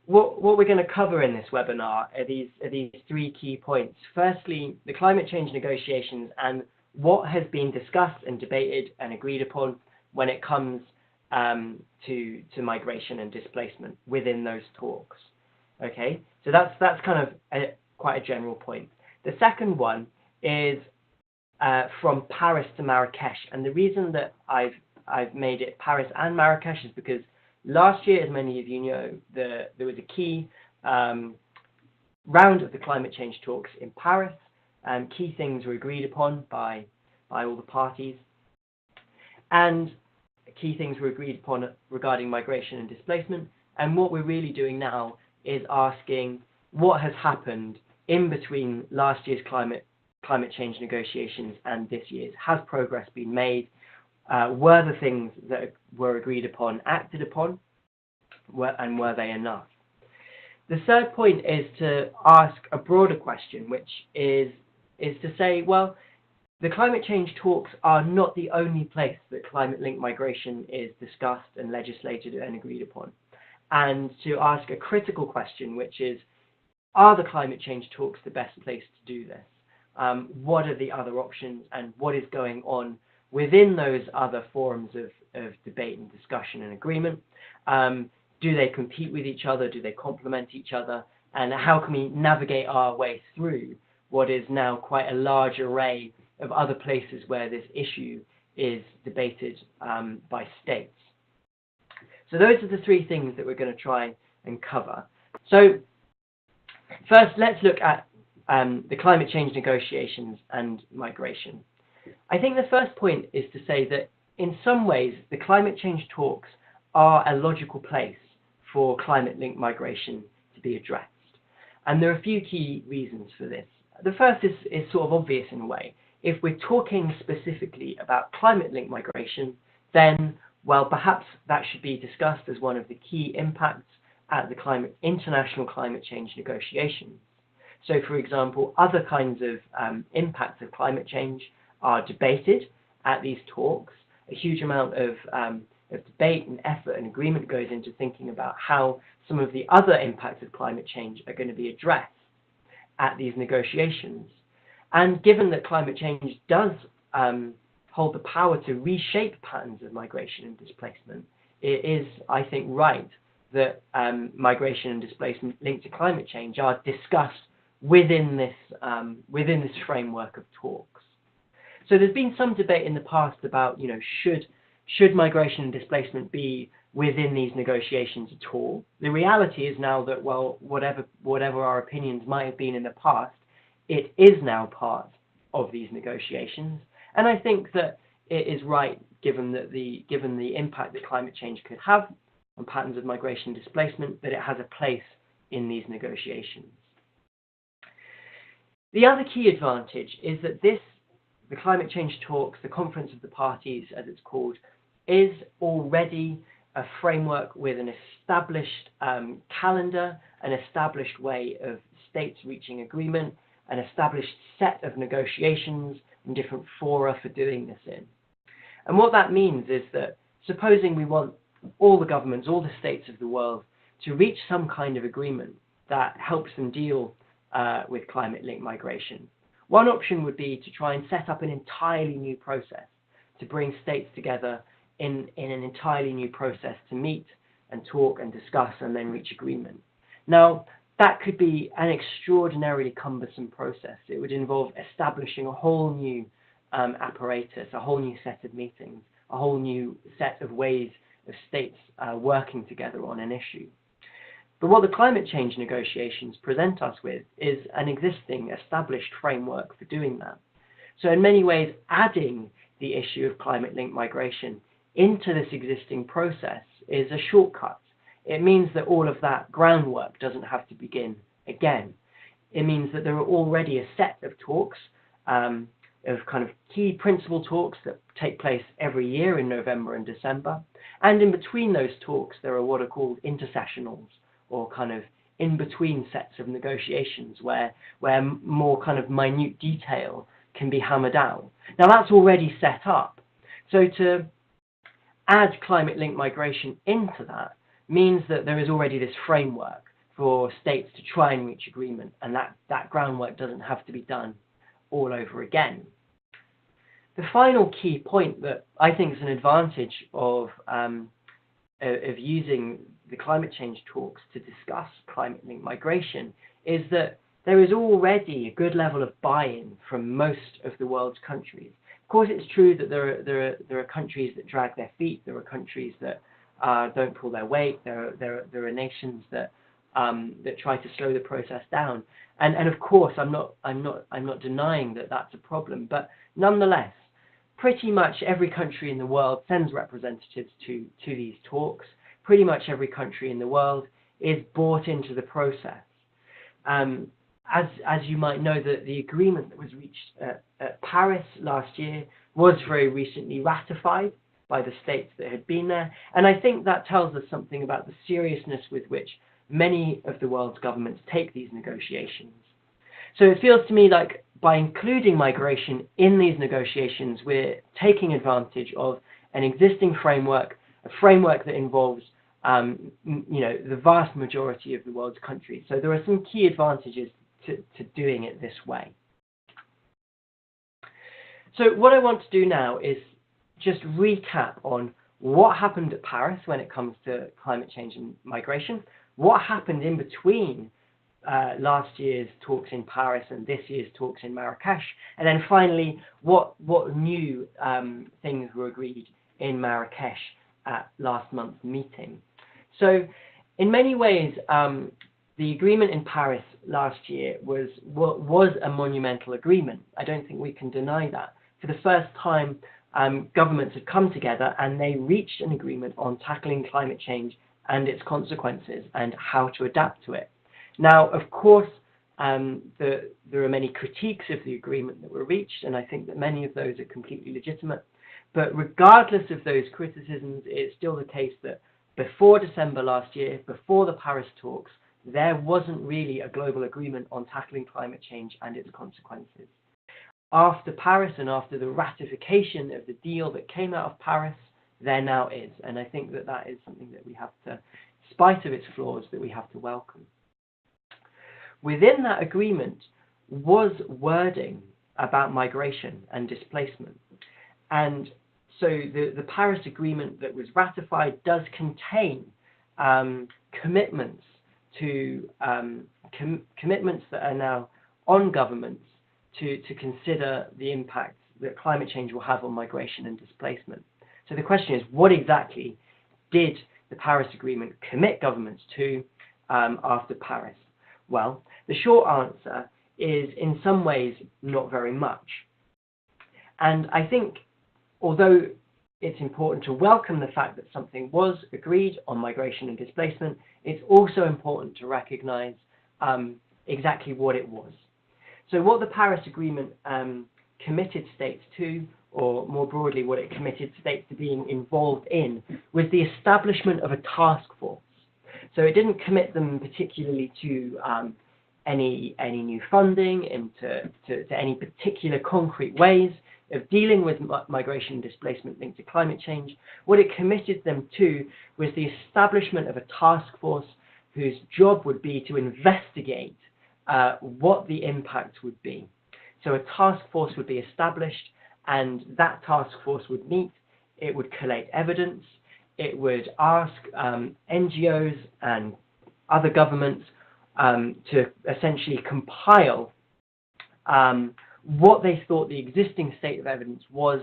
what we're going to cover in this webinar are these three key points. Firstly, the climate change negotiations and what has been discussed and debated and agreed upon when it comes to migration and displacement within those talks. Okay, so that's kind of quite a general point. The second one is from Paris to Marrakesh, and the reason that I've made it Paris and Marrakesh is because last year, as many of you know, there was a key round of the climate change talks in Paris, and key things were agreed upon by all the parties, and key things were agreed upon regarding migration and displacement. And what we're really doing now is asking what has happened in between last year's climate change negotiations and this year's. Has progress been made? Were the things that were agreed upon acted upon, and were they enough? The third point is to ask a broader question, which is to say, well, the climate change talks are not the only place that climate-linked migration is discussed and legislated and agreed upon. And to ask a critical question, which is, are the climate change talks the best place to do this? What are the other options, and what is going on within those other forums of debate and discussion and agreement? Do they compete with each other? Do they complement each other? And how can we navigate our way through what is now quite a large array of other places where this issue is debated by states? So those are the three things that we're going to try and cover. So first, let's look at the climate change negotiations and migration. I think the first point is to say that in some ways the climate change talks are a logical place for climate-linked migration to be addressed. And there are a few key reasons for this. The first is sort of obvious in a way. If we're talking specifically about climate-linked migration, then, well, perhaps that should be discussed as one of the key impacts at the international climate change negotiations. So, for example, other kinds of impacts of climate change are debated at these talks. A huge amount of debate and effort and agreement goes into thinking about how some of the other impacts of climate change are going to be addressed at these negotiations. And given that climate change does hold the power to reshape patterns of migration and displacement, it is, I think, right that migration and displacement linked to climate change are discussed within this framework of talks. So there's been some debate in the past about, should migration and displacement be within these negotiations at all? The reality is now that, well, whatever our opinions might have been in the past, it is now part of these negotiations. And I think that it is right, given the impact that climate change could have on patterns of migration and displacement, that it has a place in these negotiations. The other key advantage is that the climate change talks, the Conference of the Parties, as it's called, is already a framework with an established calendar, an established way of states reaching agreement, an established set of negotiations and different fora for doing this in. And what that means is that, supposing we want all the governments, all the states of the world to reach some kind of agreement that helps them deal with climate-linked migration, one option would be to try and set up an entirely new process, to bring states together in an entirely new process to meet and talk and discuss and then reach agreement. Now, that could be an extraordinarily cumbersome process. It would involve establishing a whole new apparatus, a whole new set of meetings, a whole new set of ways of states working together on an issue. But what the climate change negotiations present us with is an existing, established framework for doing that. So in many ways, adding the issue of climate-linked migration into this existing process is a shortcut. It means that all of that groundwork doesn't have to begin again. It means that there are already a set of talks, of kind of key principal talks that take place every year in November and December. And in between those talks, there are what are called intersessionals, or kind of in-between sets of negotiations where more kind of minute detail can be hammered out. Now that's already set up. So to add climate-linked migration into that means that there is already this framework for states to try and reach agreement, and that groundwork doesn't have to be done all over again. The final key point that I think is an advantage of using the climate change talks to discuss climate-linked migration is that there is already a good level of buy-in from most of the world's countries. Of course, it's true that there are countries that drag their feet. There are countries that don't pull their weight. There are nations that try to slow the process down. And of course, I'm not denying that that's a problem. But nonetheless, pretty much every country in the world sends representatives to these talks. Pretty much every country in the world is bought into the process. As you might know, the agreement that was reached at Paris last year was very recently ratified by the states that had been there. And I think that tells us something about the seriousness with which many of the world's governments take these negotiations. So it feels to me like by including migration in these negotiations, we're taking advantage of an existing framework, a framework that involves the vast majority of the world's countries. So there are some key advantages to doing it this way. So what I want to do now is just recap on what happened at Paris when it comes to climate change and migration, what happened in between last year's talks in Paris and this year's talks in Marrakesh, and then finally what new things were agreed in Marrakesh at last month's meeting. So in many ways, the agreement in Paris last year was a monumental agreement. I don't think we can deny that. For the first time, governments had come together and they reached an agreement on tackling climate change and its consequences and how to adapt to it. Now, of course, there are many critiques of the agreement that were reached, and I think that many of those are completely legitimate. But regardless of those criticisms, it's still the case that before December last year, before the Paris talks, there wasn't really a global agreement on tackling climate change and its consequences. After Paris and after the ratification of the deal that came out of Paris, there now is. And I think that that is something that we have to, in spite of its flaws, that we have to welcome. Within that agreement was wording about migration and displacement. And so the Paris Agreement that was ratified does contain commitments to commitments that are now on governments to consider the impact that climate change will have on migration and displacement. So the question is, what exactly did the Paris Agreement commit governments to after Paris? Well, the short answer is in some ways not very much. And I think although it's important to welcome the fact that something was agreed on migration and displacement, it's also important to recognize exactly what it was. So what the Paris Agreement committed states to, or more broadly what it committed states to being involved in, was the establishment of a task force. So it didn't commit them particularly to any new funding into any particular concrete ways of dealing with migration and displacement linked to climate change. What it committed them to was the establishment of a task force whose job would be to investigate what the impact would be. So a task force would be established, and that task force would meet, it would collate evidence, it would ask NGOs and other governments to essentially compile what they thought the existing state of evidence was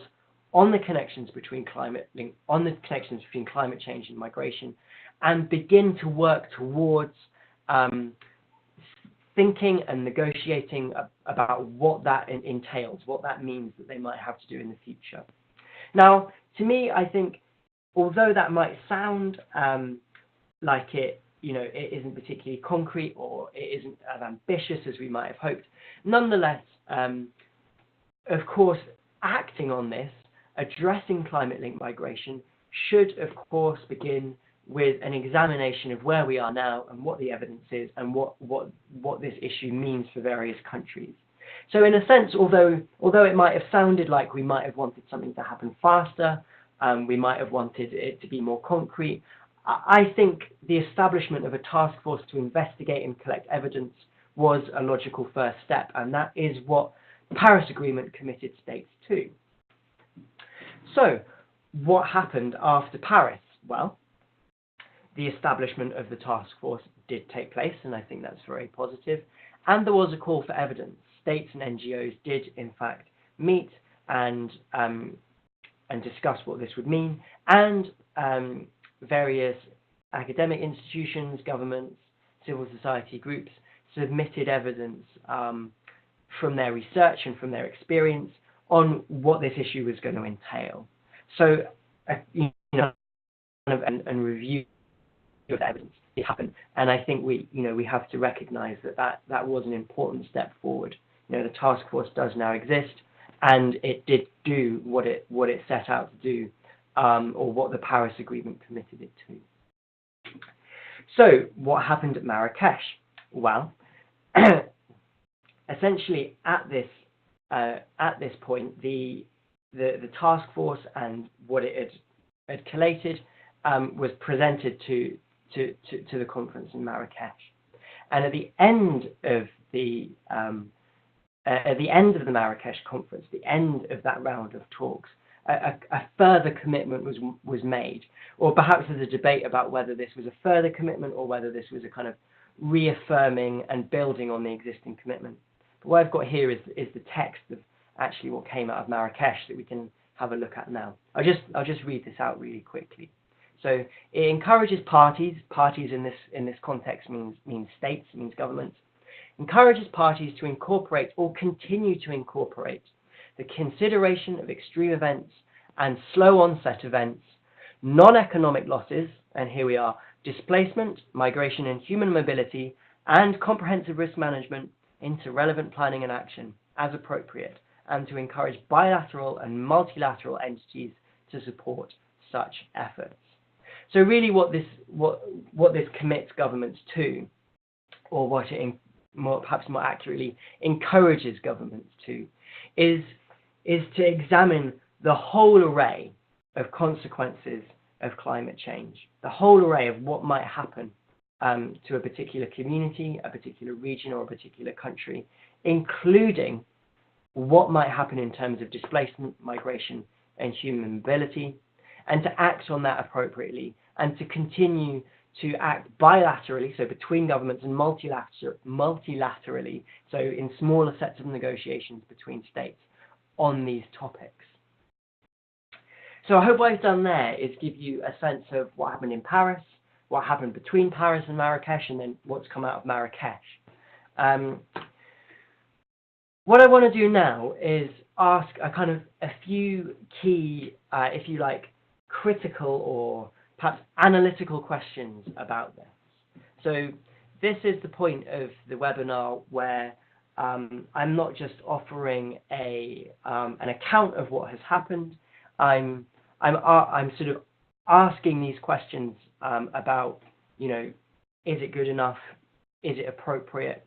on the connections between climate change and migration, and begin to work towards thinking and negotiating about what that entails, what that means that they might have to do in the future. Now, to me, I think, although that might sound like it isn't particularly concrete or it isn't as ambitious as we might have hoped, nonetheless, of course, acting on this, addressing climate-linked migration, should, of course, begin with an examination of where we are now and what the evidence is and what this issue means for various countries. So in a sense, although it might have sounded like we might have wanted something to happen faster, we might have wanted it to be more concrete, I think the establishment of a task force to investigate and collect evidence was a logical first step, and that is what the Paris Agreement committed states to. So, what happened after Paris? Well, the establishment of the task force did take place, and I think that's very positive. And there was a call for evidence. States and NGOs did, in fact, meet and discuss what this would mean, and various academic institutions, governments, civil society groups submitted evidence from their research and from their experience on what this issue was going to entail. So, and review of the evidence did happen, and I think we have to recognise that was an important step forward. The task force does now exist, and it did do what it set out to do, or what the Paris Agreement committed it to. So, what happened at Marrakesh? Well, essentially at this point, the task force and what it had collated was presented to the conference in Marrakesh, and at the end of the Marrakesh conference, the end of that round of talks, a further commitment was made, or perhaps there's a debate about whether this was a further commitment or whether this was a kind of reaffirming and building on the existing commitment. But what I've got here is the text of actually what came out of Marrakesh that we can have a look at now. I'll just read this out really quickly. So it encourages parties in this context means states, means governments, encourages parties to incorporate or continue to incorporate the consideration of extreme events and slow onset events, non-economic losses, and here we are, displacement, migration and human mobility, and comprehensive risk management into relevant planning and action as appropriate, and to encourage bilateral and multilateral entities to support such efforts. So really what this commits governments to, or what it perhaps more accurately encourages governments to, is to examine the whole array of consequences of climate change, the whole array of what might happen to a particular community, a particular region, or a particular country, including what might happen in terms of displacement, migration, and human mobility, and to act on that appropriately, and to continue to act bilaterally, so between governments, and multilaterally, so in smaller sets of negotiations between states on these topics. So I hope what I've done there is give you a sense of what happened in Paris, what happened between Paris and Marrakesh, and then what's come out of Marrakesh. What I want to do now is ask a few key, if you like, critical or perhaps analytical questions about this. So this is the point of the webinar where I'm not just offering an account of what has happened. I'm sort of asking these questions about, is it good enough? Is it appropriate?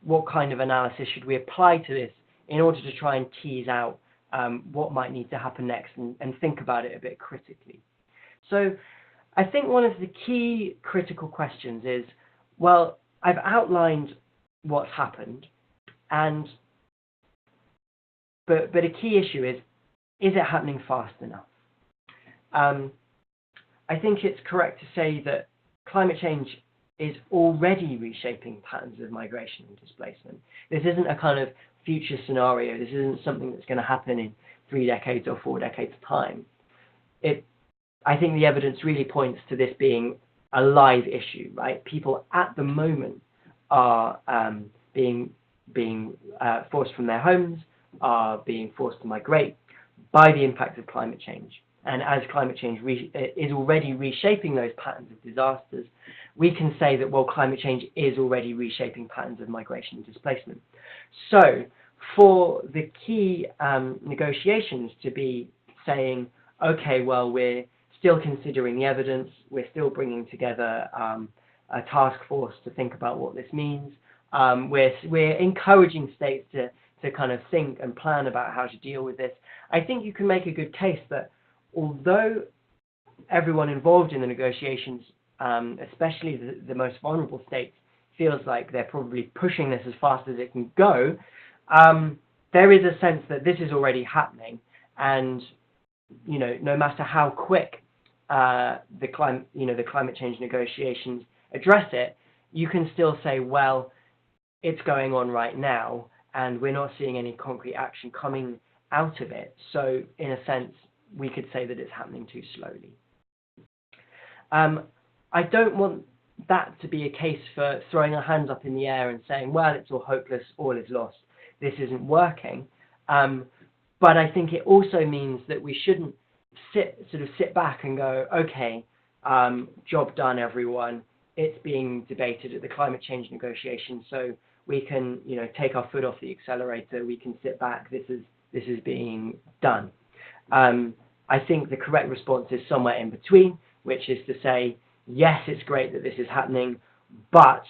What kind of analysis should we apply to this in order to try and tease out what might need to happen next, and think about it a bit critically. So I think one of the key critical questions is, well, I've outlined what's happened, but a key issue is it happening fast enough? I think it's correct to say that climate change is already reshaping patterns of migration and displacement. This isn't a kind of future scenario. This isn't something that's going to happen in 3 decades or 4 decades' time. I think the evidence really points to this being a live issue, right? People at the moment are being forced from their homes, are being forced to migrate by the impact of climate change. And as climate change is already reshaping those patterns of disasters, we can say that, well, climate change is already reshaping patterns of migration and displacement. So for the key negotiations to be saying, okay, well, we're still considering the evidence, we're still bringing together a task force to think about what this means, we're encouraging states to kind of think and plan about how to deal with this. I think you can make a good case that although everyone involved in the negotiations, especially the most vulnerable states, feels like they're probably pushing this as fast as it can go, there is a sense that this is already happening, and no matter how quick the climate change negotiations address it, you can still say, well, it's going on right now, and we're not seeing any concrete action coming out of it. So in a sense, we could say that it's happening too slowly. I don't want that to be a case for throwing our hands up in the air and saying, well, it's all hopeless, all is lost, this isn't working. But I think it also means that we shouldn't sit back and go, okay, job done, everyone. It's being debated at the climate change negotiations, so we can, take our foot off the accelerator. We can sit back. This is being done. I think the correct response is somewhere in between, which is to say, yes, it's great that this is happening, but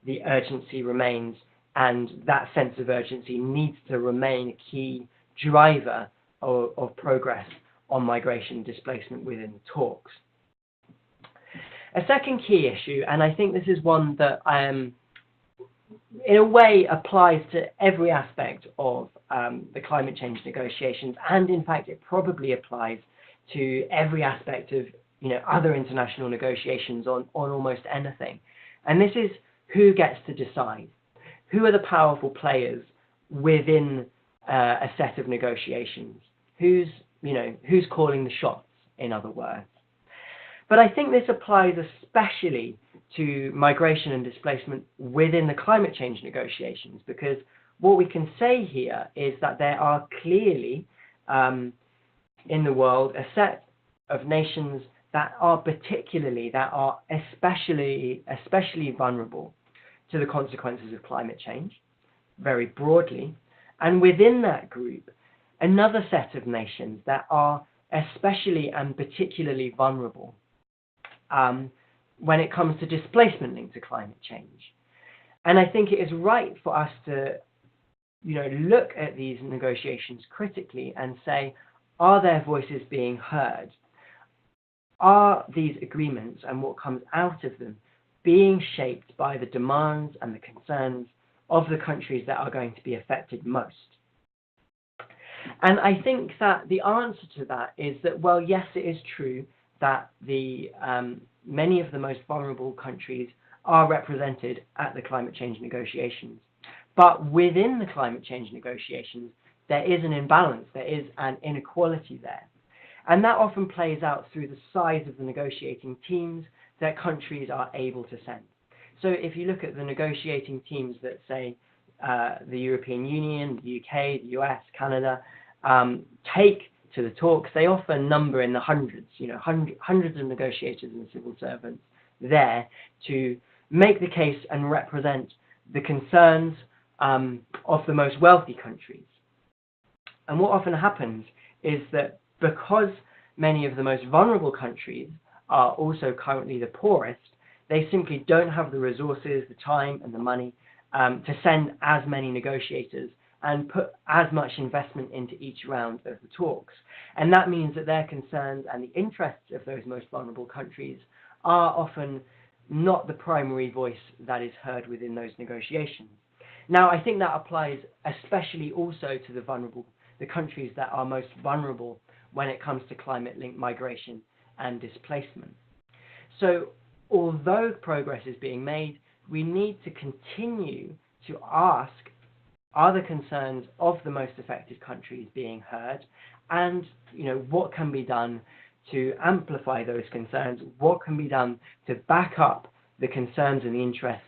the urgency remains, and that sense of urgency needs to remain a key driver of progress on migration and displacement within the talks. A second key issue, and I think this is one that in a way applies to every aspect of the climate change negotiations, and in fact it probably applies to every aspect of other international negotiations on almost anything. And this is who gets to decide. Who are the powerful players within a set of negotiations? Who's calling the shots, in other words? But I think this applies especially to migration and displacement within the climate change negotiations, because what we can say here is that there are clearly in the world a set of nations that are especially vulnerable to the consequences of climate change, very broadly, and within that group, another set of nations that are especially and particularly vulnerable when it comes to displacement linked to climate change. And I think it is right for us to look at these negotiations critically and say, are their voices being heard? Are these agreements and what comes out of them being shaped by the demands and the concerns of the countries that are going to be affected most? And I think that the answer to that is that, well, yes, it is true that many of the most vulnerable countries are represented at the climate change negotiations. But within the climate change negotiations, there is an imbalance, there is an inequality there. And that often plays out through the size of the negotiating teams that countries are able to send. So if you look at the negotiating teams that, say, the European Union, the UK, the US, Canada, take to the talks, they often number in the hundreds, hundreds of negotiators and civil servants there to make the case and represent the concerns of the most wealthy countries. And what often happens is that because many of the most vulnerable countries are also currently the poorest, they simply don't have the resources, the time and the money to send as many negotiators and put as much investment into each round of the talks. And that means that their concerns and the interests of those most vulnerable countries are often not the primary voice that is heard within those negotiations. Now, I think that applies especially also to the countries that are most vulnerable when it comes to climate-linked migration and displacement. So, although progress is being made, we need to continue to ask, are the concerns of the most affected countries being heard? And what can be done to amplify those concerns? What can be done to back up the concerns and the interests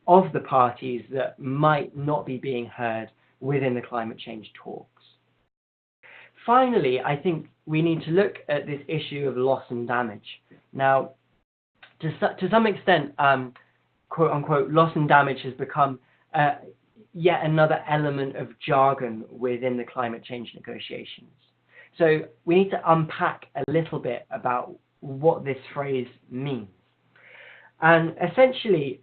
of the parties that might not be being heard within the climate change talks? Finally, I think we need to look at this issue of loss and damage. Now, to some extent, quote unquote, loss and damage has become yet another element of jargon within the climate change negotiations. So we need to unpack a little bit about what this phrase means. And essentially,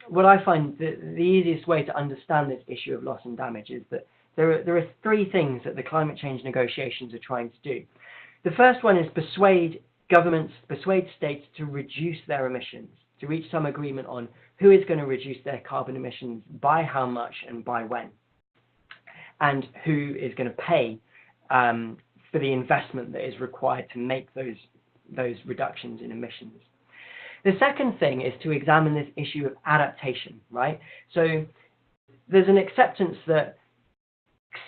what I find the easiest way to understand this issue of loss and damage is that there are three things that the climate change negotiations are trying to do. The first one is persuade governments persuade states to reduce their emissions, to reach some agreement on who is going to reduce their carbon emissions, by how much and by when, and who is going to pay for the investment that is required to make those reductions in emissions. The second thing is to examine this issue of adaptation, right? So there's an acceptance that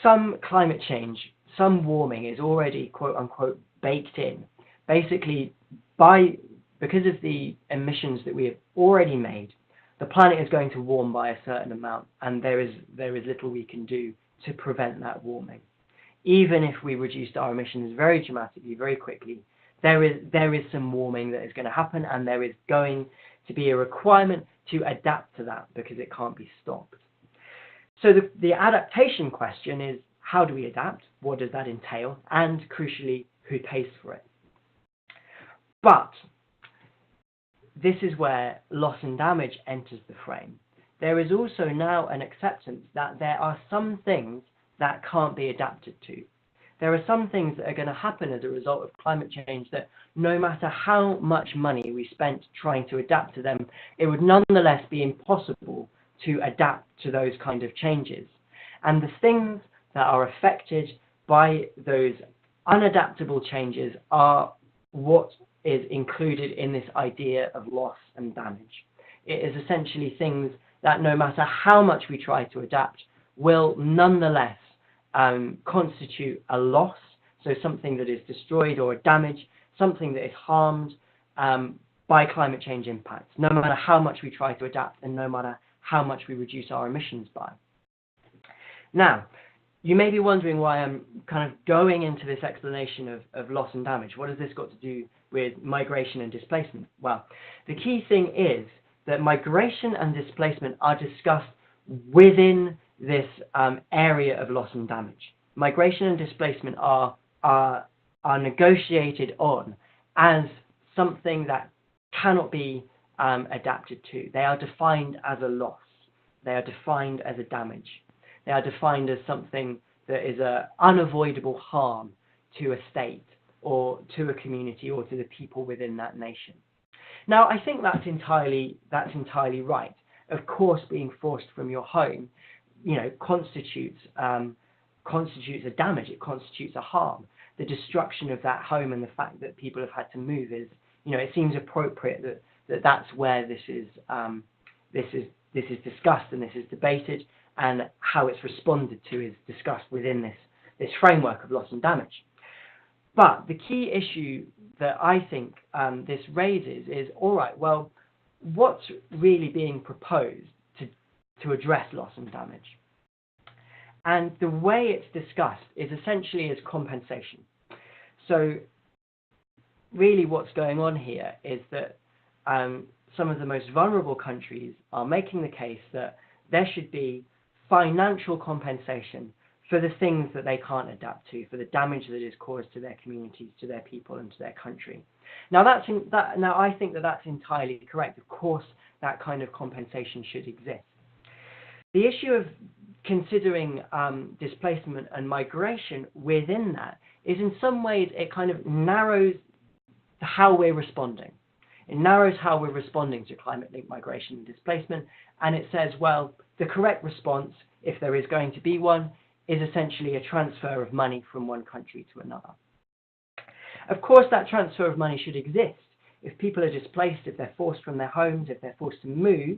some climate change, some warming is already quote unquote baked in. Basically, because of the emissions that we have already made, the planet is going to warm by a certain amount, and there is little we can do to prevent that warming. Even if we reduced our emissions very dramatically, very quickly, there is some warming that is going to happen, and there is going to be a requirement to adapt to that because it can't be stopped. So the adaptation question is, how do we adapt? What does that entail? And crucially, who pays for it? But this is where loss and damage enters the frame. There is also now an acceptance that there are some things that can't be adapted to. There are some things that are going to happen as a result of climate change that no matter how much money we spent trying to adapt to them, it would nonetheless be impossible to adapt to those kind of changes. And the things that are affected by those unadaptable changes are what is included in this idea of loss and damage. It is essentially things that no matter how much we try to adapt will nonetheless constitute a loss, so something that is destroyed or damaged, something that is harmed by climate change impacts, no matter how much we try to adapt and no matter how much we reduce our emissions by. Now, you may be wondering why I'm kind of going into this explanation of loss and damage. What has this got to do with migration and displacement? Well, the key thing is that migration and displacement are discussed within this area of loss and damage. Migration and displacement are negotiated on as something that cannot be adapted to. They are defined as a loss. They are defined as a damage. They are defined as something that is an unavoidable harm to a state or to a community or to the people within that nation. Now, I think that's entirely right. Of course, being forced from your home, constitutes a damage. It constitutes a harm. The destruction of that home and the fact that people have had to move is, it seems appropriate that's where this is discussed and this is debated, and how it's responded to is discussed within this framework of loss and damage. But the key issue that I think this raises is, all right, well, what's really being proposed to address loss and damage? And the way it's discussed is essentially as compensation. So really what's going on here is that some of the most vulnerable countries are making the case that there should be financial compensation for the things that they can't adapt to, for the damage that is caused to their communities, to their people, and to their country. Now, I think that that's entirely correct. Of course, that kind of compensation should exist. The issue of considering displacement and migration within that is, in some ways, it kind of narrows how we're responding. It narrows how we're responding to climate-linked migration and displacement, and it says, well, the correct response, if there is going to be one, is essentially a transfer of money from one country to another. Of course, that transfer of money should exist. If people are displaced, if they're forced from their homes, if they're forced to move,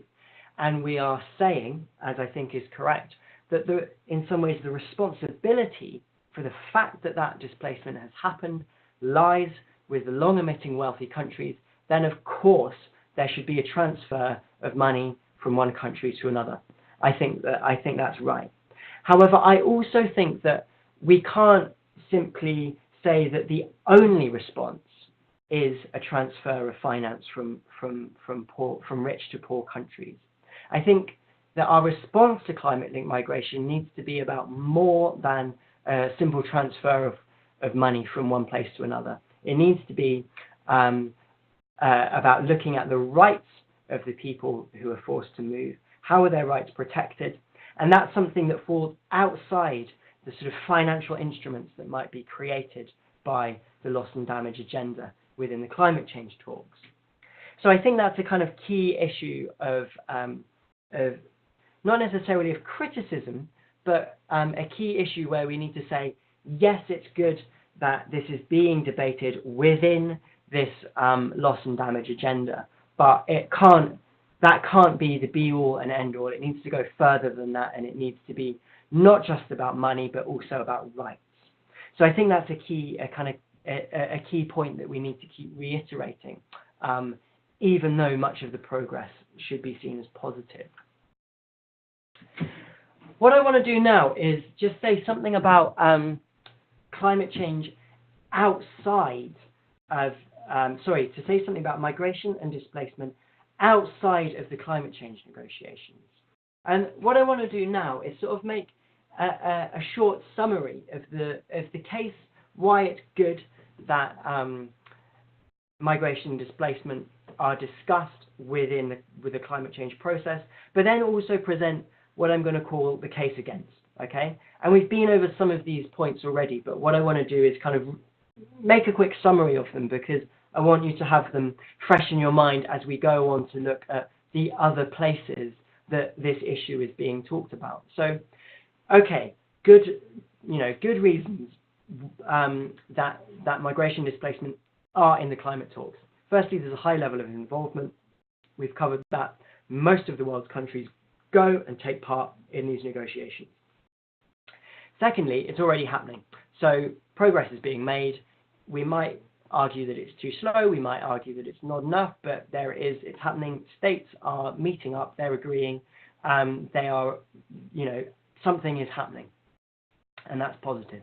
and we are saying, as I think is correct, that in some ways the responsibility for the fact that that displacement has happened lies with the long-emitting wealthy countries, then of course there should be a transfer of money from one country to another. I think that's right. However, I also think that we can't simply say that the only response is a transfer of finance from rich to poor countries. I think that our response to climate-linked migration needs to be about more than a simple transfer of money from one place to another. It needs to be about looking at the rights of the people who are forced to move. How are their rights protected? And that's something that falls outside the sort of financial instruments that might be created by the loss and damage agenda within the climate change talks. So I think that's a kind of key issue of not necessarily of criticism, but a key issue where we need to say, yes, it's good that this is being debated within this loss and damage agenda, but that can't be the be-all and end-all. It needs to go further than that, and it needs to be not just about money, but also about rights. So I think that's a key point that we need to keep reiterating, even though much of the progress should be seen as positive. What I want to do now is just say something about climate change outside of, to say something about migration and displacement outside of the climate change negotiations. And what I want to do now is sort of make a short summary of the case, why it's good that migration and displacement are discussed with the climate change process, but then also present what I'm going to call the case against. Okay, and we've been over some of these points already, but what I want to do is kind of make a quick summary of them, because I want you to have them fresh in your mind as we go on to look at the other places that this issue is being talked about. So, okay, good reasons that migration and displacement are in the climate talks. Firstly, there's a high level of involvement. We've covered that most of the world's countries go and take part in these negotiations. Secondly, it's already happening. So progress is being made. We might argue that it's too slow. We might argue that it's not enough, but there it is. It's happening. States are meeting up. They're agreeing. They are, something is happening, and that's positive.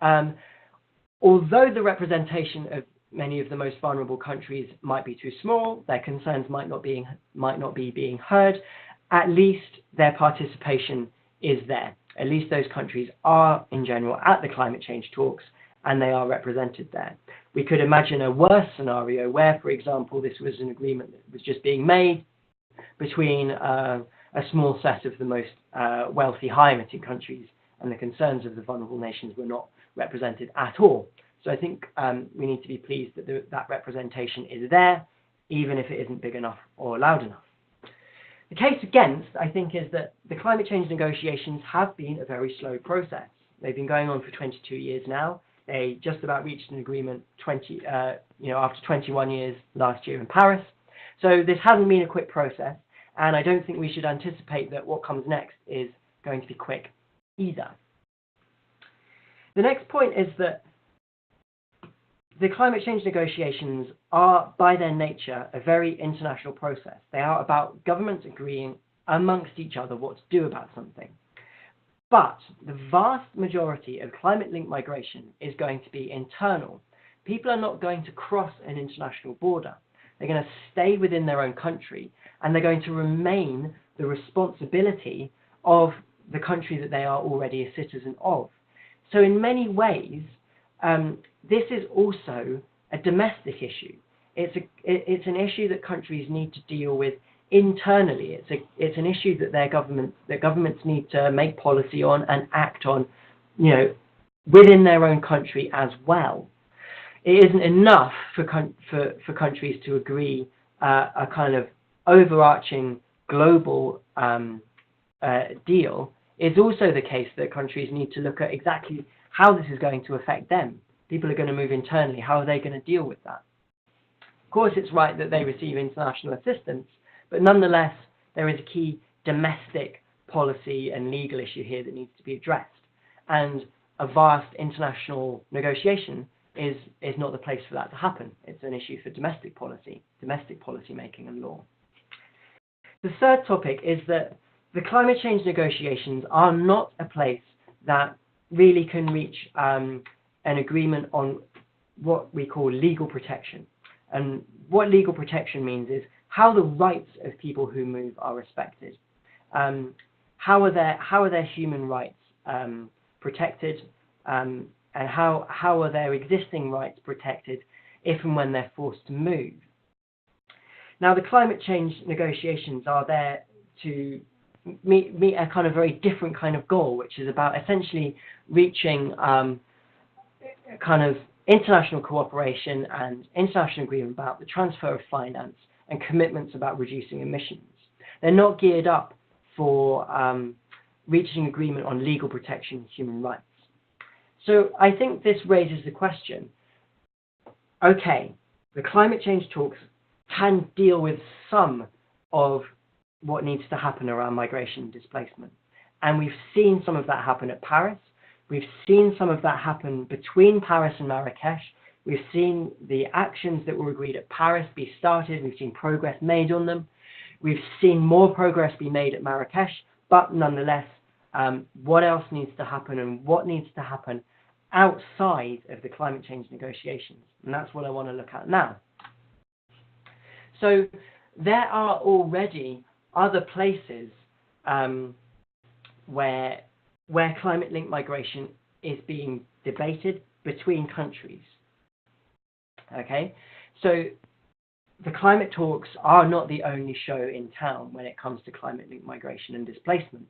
Although the representation of many of the most vulnerable countries might be too small, their concerns might not be being heard, at least their participation is there. At least those countries are, in general, at the climate change talks, and they are represented there. We could imagine a worse scenario where, for example, this was an agreement that was just being made between a small set of the most wealthy, high-emitting countries, and the concerns of the vulnerable nations were not represented at all. So I think we need to be pleased that that representation is there, even if it isn't big enough or loud enough. The case against, I think, is that the climate change negotiations have been a very slow process. They've been going on for 22 years now. They just about reached an agreement after 21 years last year in Paris. So this hasn't been a quick process, and I don't think we should anticipate that what comes next is going to be quick either. The next point is that the climate change negotiations are, by their nature, a very international process. They are about governments agreeing amongst each other what to do about something. But the vast majority of climate-linked migration is going to be internal. People are not going to cross an international border. They're going to stay within their own country, and they're going to remain the responsibility of the country that they are already a citizen of. So in many ways, this is also a domestic issue. It's an issue that countries need to deal with internally. It's an issue that governments need to make policy on and act on, within their own country as well. It isn't enough for countries to agree a kind of overarching global deal. It's also the case that countries need to look at exactly how this is going to affect them. People are going to move internally. How are they going to deal with that? Of course, it's right that they receive international assistance, but nonetheless, there is a key domestic policy and legal issue here that needs to be addressed. And a vast international negotiation is not the place for that to happen. It's an issue for domestic policy making and law. The third topic is that the climate change negotiations are not a place that really can reach an agreement on what we call legal protection. And what legal protection means is how the rights of people who move are respected. How are their human rights protected, and how are their existing rights protected if and when they're forced to move. Now, the climate change negotiations are there to meet a kind of very different kind of goal, which is about essentially reaching kind of international cooperation and international agreement about the transfer of finance and commitments about reducing emissions. They're not geared up for reaching agreement on legal protection and human rights. So I think this raises the question, okay, the climate change talks can deal with some of what needs to happen around migration and displacement. And we've seen some of that happen at Paris. We've seen some of that happen between Paris and Marrakesh. We've seen the actions that were agreed at Paris be started. We've seen progress made on them. We've seen more progress be made at Marrakesh, but nonetheless, what else needs to happen and what needs to happen outside of the climate change negotiations? And that's what I want to look at now. So there are already other places where climate-linked migration is being debated between countries. Okay, so the climate talks are not the only show in town when it comes to climate-linked migration and displacement.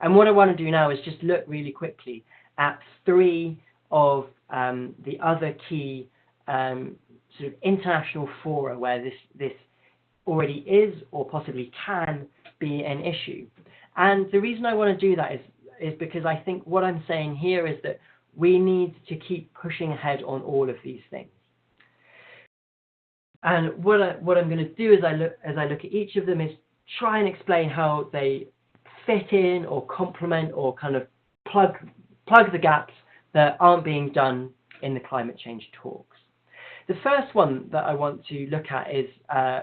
And what I want to do now is just look really quickly at three of the other key sort of international fora where this already is or possibly can be an issue. And the reason I want to do that is because I think what I'm saying here is that we need to keep pushing ahead on all of these things. And what I'm going to do as I look at each of them is try and explain how they fit in or complement or kind of plug the gaps that aren't being done in the climate change talks. The first one that I want to look at is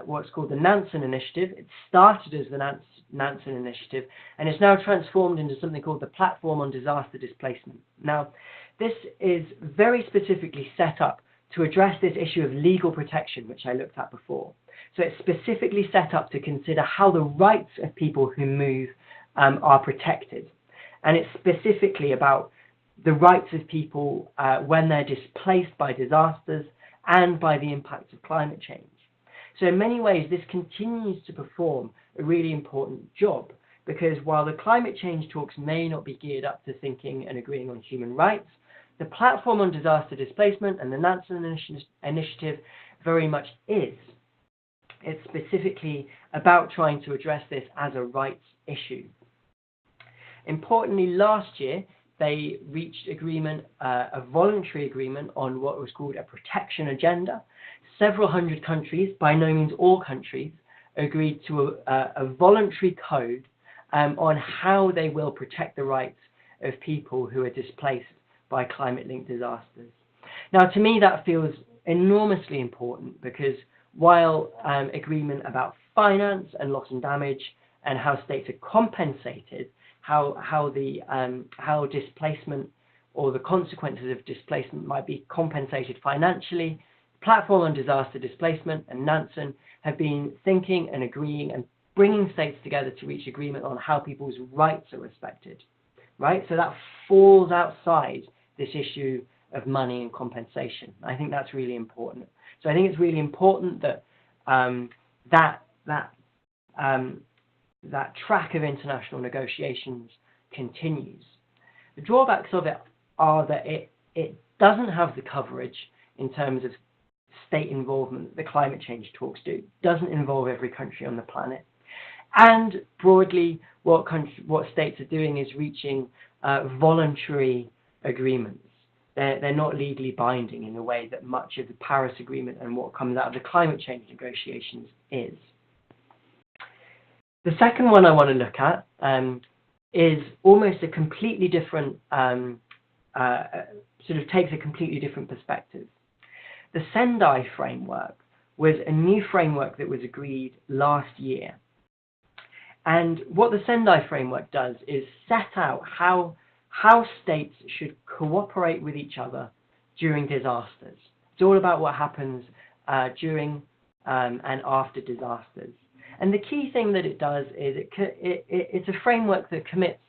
what's called the Nansen Initiative. It started as the Nansen Initiative and it's now transformed into something called the Platform on Disaster Displacement. Now, this is very specifically set up to address this issue of legal protection, which I looked at before. So it's specifically set up to consider how the rights of people who move are protected. And it's specifically about the rights of people when they're displaced by disasters and by the impacts of climate change. So in many ways, this continues to perform a really important job, because while the climate change talks may not be geared up to thinking and agreeing on human rights, the Platform on Disaster Displacement and the Nansen Initiative very much is. It's specifically about trying to address this as a rights issue. Importantly, last year, they reached agreement, a voluntary agreement on what was called a protection agenda. Several hundred countries, by no means all countries, agreed to a voluntary code on how they will protect the rights of people who are displaced by climate-linked disasters. Now, to me, that feels enormously important, because while agreement about finance and loss and damage and how states are compensated, how displacement or the consequences of displacement might be compensated financially, Platform on Disaster Displacement and Nansen have been thinking and agreeing and bringing states together to reach agreement on how people's rights are respected, right? So that falls outside this issue of money and compensation. I think that's really important. So I think it's really important that that track of international negotiations continues. The drawbacks of it are that it doesn't have the coverage in terms of state involvement that the climate change talks do. It doesn't involve every country on the planet. And broadly, what states are doing is reaching voluntary agreements. They're not legally binding in the way that much of the Paris Agreement and what comes out of the climate change negotiations is. The second one I want to look at is almost a completely different, sort of takes a completely different perspective. The Sendai Framework was a new framework that was agreed last year. And what the Sendai Framework does is set out how states should cooperate with each other during disasters. It's all about what happens during and after disasters. And the key thing that it does is it's a framework that commits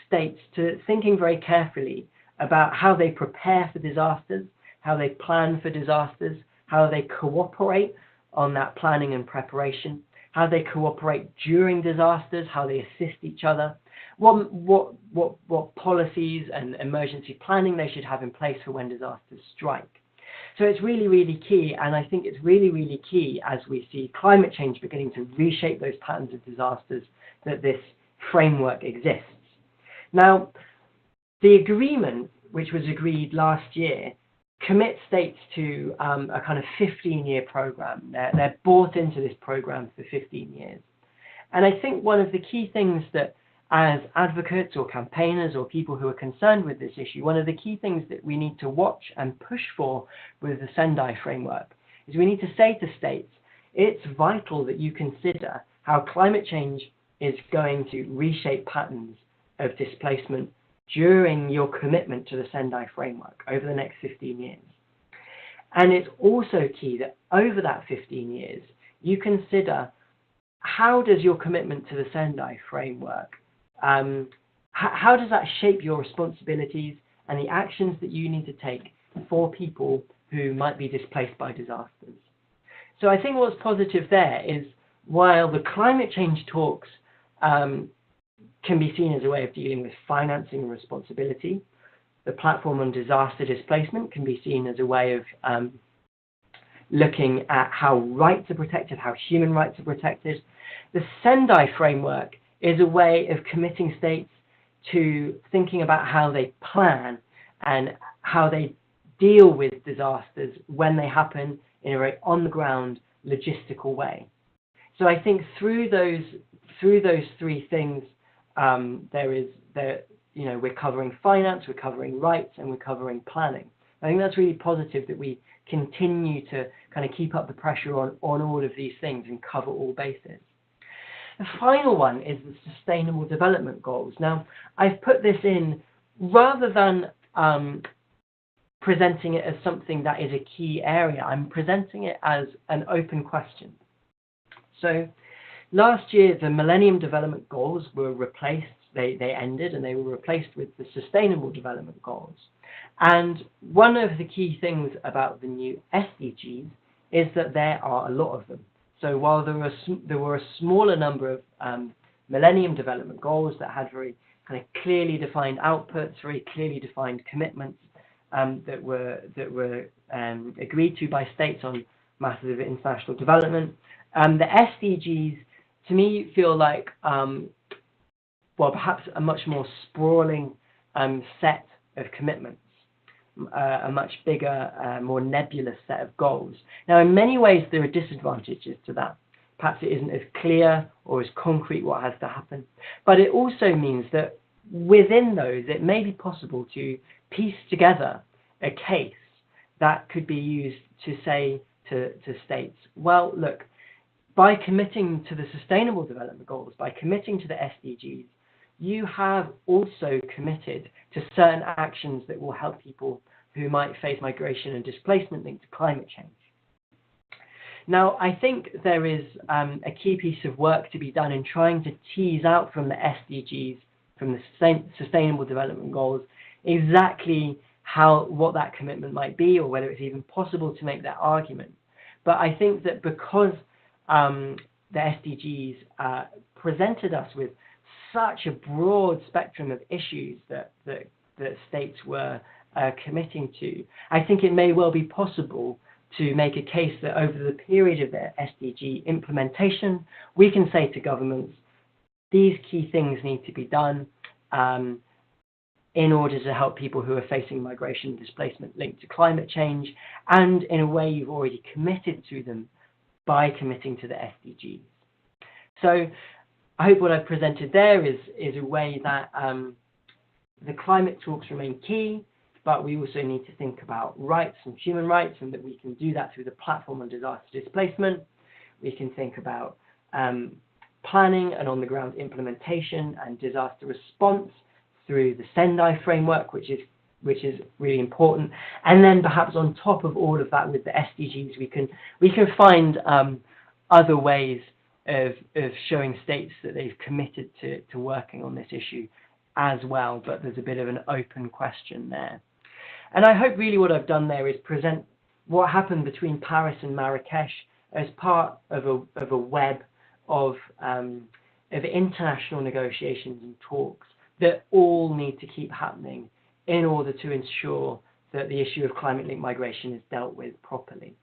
states to thinking very carefully about how they prepare for disasters, how they plan for disasters, how they cooperate on that planning and preparation, how they cooperate during disasters, how they assist each other, what policies and emergency planning they should have in place for when disasters strike. So it's really, really key, and I think it's really, really key as we see climate change beginning to reshape those patterns of disasters that this framework exists. Now, the agreement, which was agreed last year, commits states to a kind of 15-year program. They're bought into this program for 15 years. And I think one of the key things that as advocates or campaigners or people who are concerned with this issue, one of the key things that we need to watch and push for with the Sendai Framework is we need to say to states, it's vital that you consider how climate change is going to reshape patterns of displacement during your commitment to the Sendai Framework over the next 15 years. And it's also key that over that 15 years, you consider how does your commitment to the Sendai Framework, how does that shape your responsibilities and the actions that you need to take for people who might be displaced by disasters. So I think what's positive there is while the climate change talks can be seen as a way of dealing with financing and responsibility, the platform on disaster displacement can be seen as a way of looking at how rights are protected, how human rights are protected. The Sendai Framework is a way of committing states to thinking about how they plan and how they deal with disasters when they happen in a very on-the-ground, logistical way. So I think through those three things, we're covering finance, we're covering rights, and we're covering planning. I think that's really positive that we continue to kind of keep up the pressure on all of these things and cover all bases. The final one is the Sustainable Development Goals. Now, I've put this in rather than presenting it as something that is a key area. I'm presenting it as an open question. So last year, the Millennium Development Goals were replaced. They ended and they were replaced with the Sustainable Development Goals. And one of the key things about the new SDGs is that there are a lot of them. So while there were a smaller number of Millennium Development Goals that had very kind of clearly defined outputs, very clearly defined commitments that were agreed to by states on matters of international development, the SDGs to me feel like perhaps a much more sprawling set of commitments. A much bigger, more nebulous set of goals. Now, in many ways, there are disadvantages to that. Perhaps it isn't as clear or as concrete what has to happen. But it also means that within those, it may be possible to piece together a case that could be used to say to states, well, look, by committing to the Sustainable Development Goals, by committing to the SDGs, you have also committed to certain actions that will help people who might face migration and displacement linked to climate change. Now, I think there is a key piece of work to be done in trying to tease out from the SDGs, from the Sustainable Development Goals, exactly what that commitment might be, or whether it's even possible to make that argument. But I think that because the SDGs presented us with such a broad spectrum of issues that states were committing to, I think it may well be possible to make a case that over the period of their SDG implementation, we can say to governments, these key things need to be done in order to help people who are facing migration and displacement linked to climate change, and in a way you've already committed to them by committing to the SDGs. So I hope what I've presented there is a way that the climate talks remain key, but we also need to think about rights and human rights, and that we can do that through the platform on disaster displacement. We can think about planning and on-the-ground implementation and disaster response through the Sendai Framework, which is really important. And then perhaps on top of all of that with the SDGs, we can find other ways of showing states that they've committed to working on this issue as well, but there's a bit of an open question there. And I hope really what I've done there is present what happened between Paris and Marrakesh as part of a web of international negotiations and talks that all need to keep happening in order to ensure that the issue of climate-linked migration is dealt with properly.